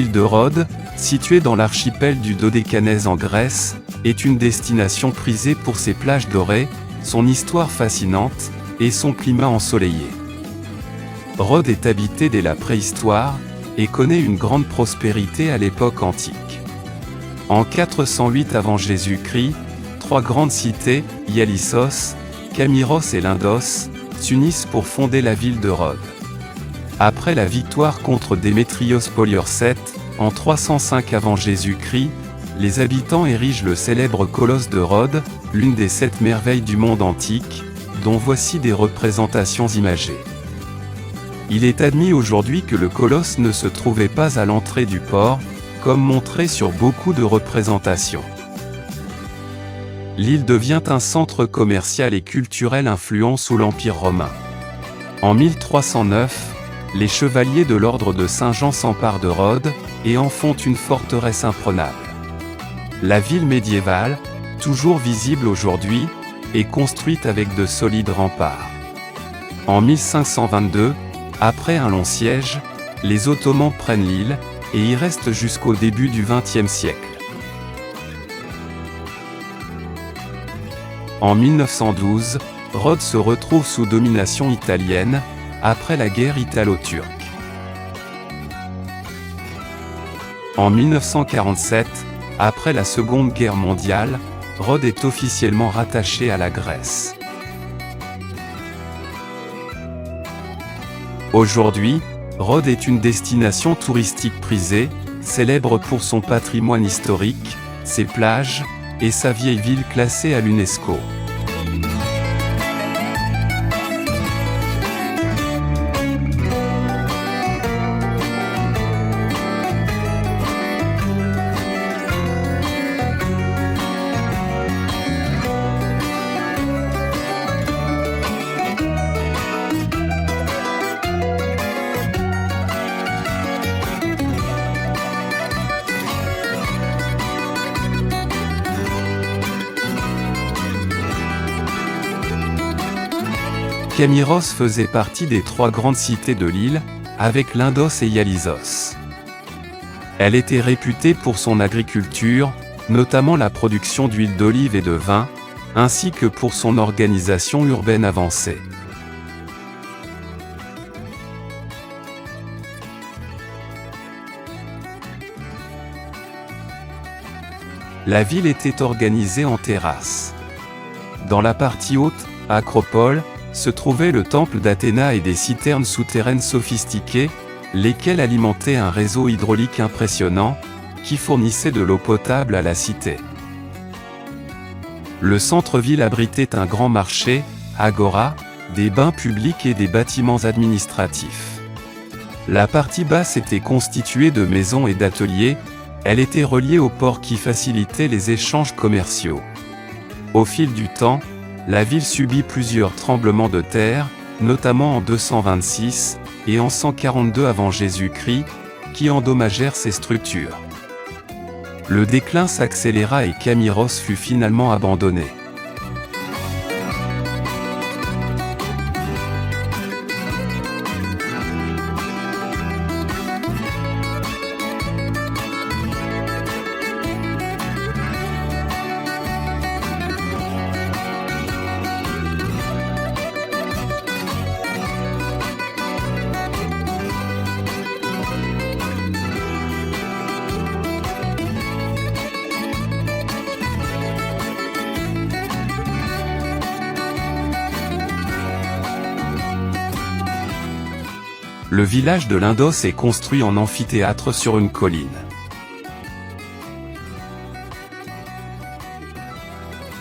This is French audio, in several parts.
ville de Rhodes, située dans l'archipel du Dodécanèse en Grèce, est une destination prisée pour ses plages dorées, son histoire fascinante, et son climat ensoleillé. Rhodes est habitée dès la préhistoire, et connaît une grande prospérité à l'époque antique. En 408 avant Jésus-Christ, trois grandes cités, Ialissos, Camiros et Lindos, s'unissent pour fonder la ville de Rhodes. Après la victoire contre Démétrios Poliorcète, en 305 avant Jésus-Christ, les habitants érigent le célèbre colosse de Rhodes, l'une des 7 merveilles du monde antique, dont voici des représentations imagées. Il est admis aujourd'hui que le colosse ne se trouvait pas à l'entrée du port, comme montré sur beaucoup de représentations. L'île devient un centre commercial et culturel influent sous l'Empire romain. En 1309, les chevaliers de l'ordre de Saint-Jean s'emparent de Rhodes, et en font une forteresse imprenable. La ville médiévale, toujours visible aujourd'hui, est construite avec de solides remparts. En 1522, après un long siège, les Ottomans prennent l'île, et y restent jusqu'au début du XXe siècle. En 1912, Rhodes se retrouve sous domination italienne, après la guerre italo-turque. En 1947, après la Seconde Guerre mondiale, Rhodes est officiellement rattaché à la Grèce. Aujourd'hui, Rhodes est une destination touristique prisée, célèbre pour son patrimoine historique, ses plages, et sa vieille ville classée à l'UNESCO. Camiros faisait partie des 3 grandes cités de l'île, avec Lindos et Ialissos. Elle était réputée pour son agriculture, notamment la production d'huile d'olive et de vin, ainsi que pour son organisation urbaine avancée. La ville était organisée en terrasses. Dans la partie haute, Acropole, se trouvait le temple d'Athéna et des citernes souterraines sophistiquées, lesquelles alimentaient un réseau hydraulique impressionnant, qui fournissait de l'eau potable à la cité. Le centre-ville abritait un grand marché, agora, des bains publics et des bâtiments administratifs. La partie basse était constituée de maisons et d'ateliers, elle était reliée au port qui facilitait les échanges commerciaux. Au fil du temps, la ville subit plusieurs tremblements de terre, notamment en 226 et en 142 avant Jésus-Christ, qui endommagèrent ses structures. Le déclin s'accéléra et Camiros fut finalement abandonné. Le village de Lindos est construit en amphithéâtre sur une colline.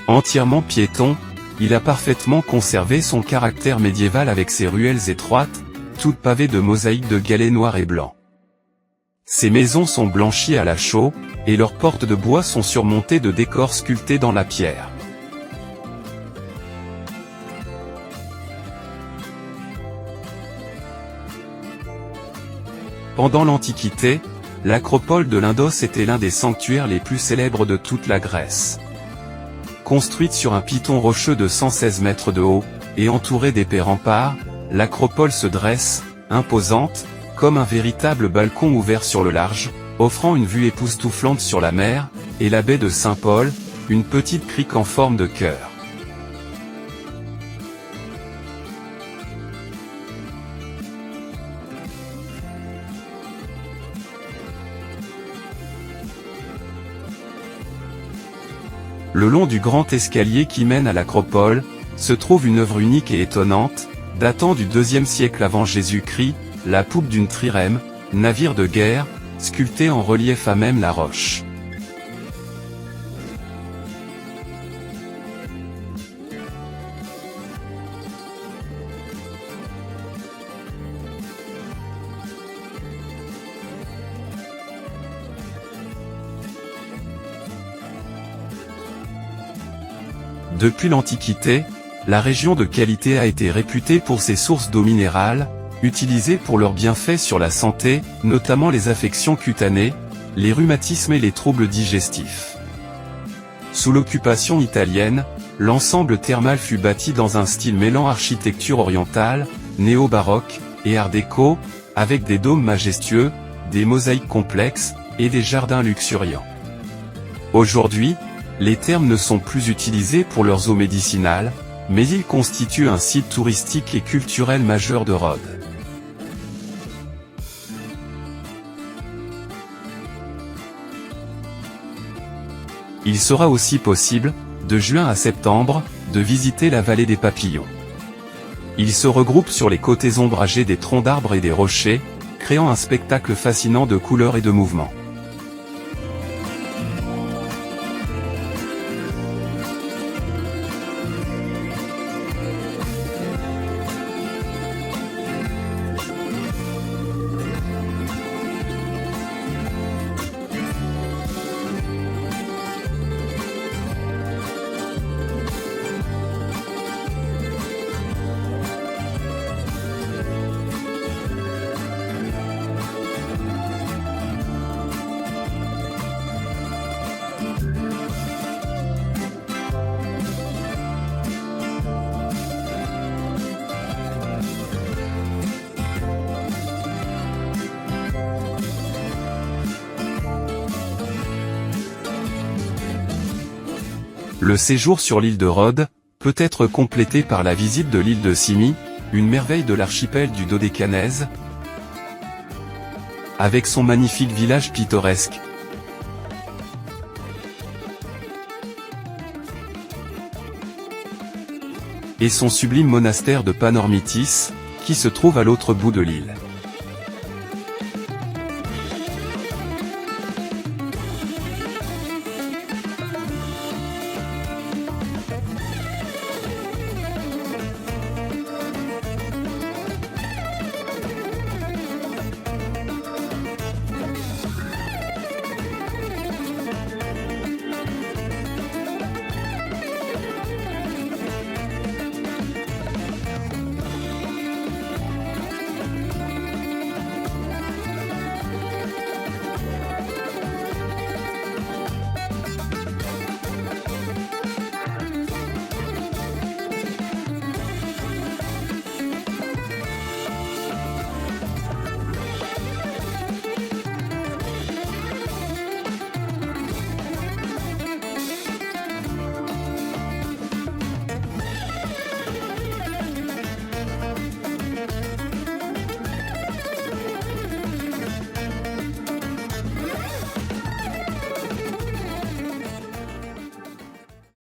Entièrement piéton, il a parfaitement conservé son caractère médiéval avec ses ruelles étroites, toutes pavées de mosaïques de galets noirs et blancs. Ses maisons sont blanchies à la chaux, et leurs portes de bois sont surmontées de décors sculptés dans la pierre. Pendant l'Antiquité, l'acropole de Lindos était l'un des sanctuaires les plus célèbres de toute la Grèce. Construite sur un piton rocheux de 116 mètres de haut, et entourée d'épais remparts, l'acropole se dresse, imposante, comme un véritable balcon ouvert sur le large, offrant une vue époustouflante sur la mer, et la baie de Saint-Paul, une petite crique en forme de cœur. Le long du grand escalier qui mène à l'acropole, se trouve une œuvre unique et étonnante, datant du IIe siècle avant Jésus-Christ, la poupe d'une trirème, navire de guerre, sculptée en relief à même la roche. Depuis l'Antiquité, la région de Qualité a été réputée pour ses sources d'eau minérale, utilisées pour leurs bienfaits sur la santé, notamment les affections cutanées, les rhumatismes et les troubles digestifs. Sous l'occupation italienne, l'ensemble thermal fut bâti dans un style mêlant architecture orientale, néo-baroque, et art déco, avec des dômes majestueux, des mosaïques complexes, et des jardins luxuriants. Aujourd'hui, les thermes ne sont plus utilisés pour leurs eaux médicinales, mais ils constituent un site touristique et culturel majeur de Rhodes. Il sera aussi possible, de juin à septembre, de visiter la vallée des Papillons. Il se regroupe sur les côtés ombragés des troncs d'arbres et des rochers, créant un spectacle fascinant de couleurs et de mouvements. Le séjour sur l'île de Rhodes peut être complété par la visite de l'île de Symi, une merveille de l'archipel du Dodécanèse, avec son magnifique village pittoresque, et son sublime monastère de Panormitis, qui se trouve à l'autre bout de l'île.